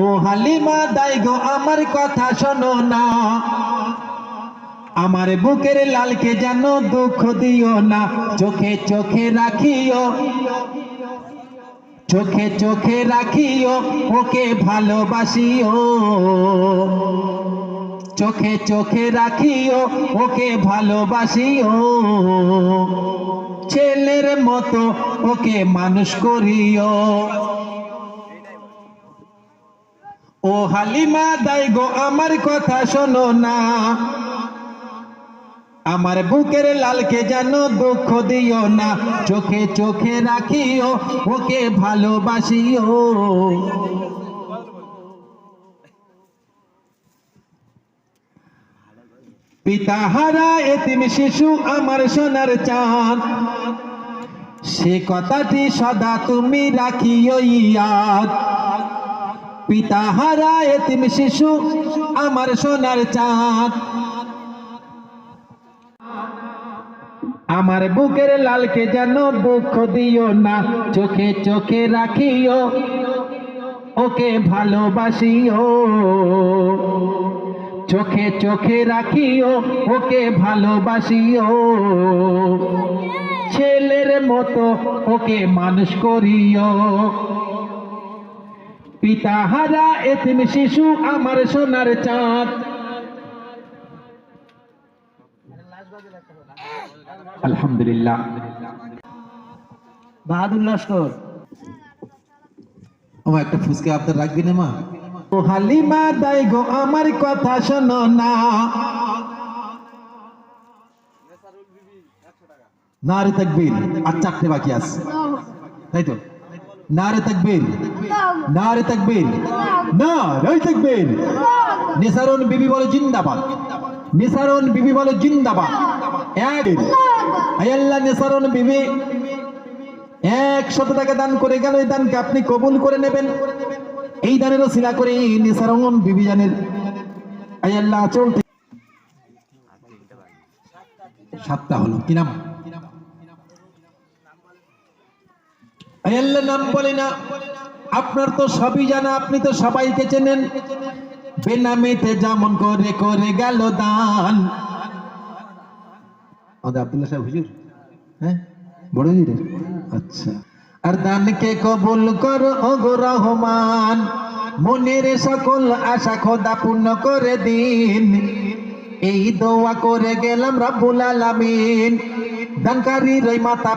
ও হালিমা দাই গো আমার কথা শোনো না, আমার বুকের লালকে যেন দুঃখ দিও না, চোখে চোখে রাখিও, চোখে চোখে রাখিও, ওকে ভালোবাসিও, চোখে চোখে রাখিও, ওকে ভালোবাসিও, ছেলের মতো ওকে মানুষ করিও। ও হালিমা দাই গো আমার কথা শোনো না, আমার বুকের লালকে যেন দুঃখ দিও না, চোখে চোখে রাখিও, ওকে ভালোবাসিও। পিতাহারা এতিম শিশু আমার সোনার চাঁদ, সে কথাটি সদা তুমি রাখিও ইয়াদ। পিতাহারা এতিম শিশু আমার সোনার চাঁদ, আমার বুকের লালকে যেন দুঃখ দিও না, চোখে চোখে রাখিও, ওকে ভালোবাসিও, চোখে চোখে রাখিও, ওকে ভালোবাসিও, ছেলের মতো ওকে মানুষ করিও। পিতাহারা এতিম শিশু আমার সোনার চাঁদ। আলহামদুলিল্লাহ। বাহাদুর লস্কর আমার একটা ফুসকে আপনার রাখবি না মা? ও হালিমা দাই গো আমার কথা শোনো না, নারে তাকবীর। আর চারটে বাকি আছে, তাই তো? নারে তাকবীর, নারে তাকবীর, নারে তাকবীর। নিসারুন বিবি বলে জিন্দাবাদ, নিসারুন বিবি বলে জিন্দাবাদ। এক আল্লাহ নিসারুন বিবি 100 টাকা দান করে গেল, এই দানকে আপনি কবুল করে নেবেন। এই দানের ওসিলা করে নিসারুন বিবি জানের আল্লাহ চলতে 7টা হলো। কি নাম? আল্লাহ নাম বলে না, আপনার তো সবই জানা, আপনি তো সবাইকে চেনেন। বেনামিতে যেমন করে করে গেল দান। আমাদের আব্দুল্লাহ সাহেব হুজুর, হ্যাঁ বড় হুজুর, আচ্ছা। আর দানকে কবুল করো ওগো রহমান, মনের সকল আশা খোদা পূর্ণ করে দিন। এই দোয়া করে গেলাম রব্বুল আলামিন, দানকারীর ওই মাতা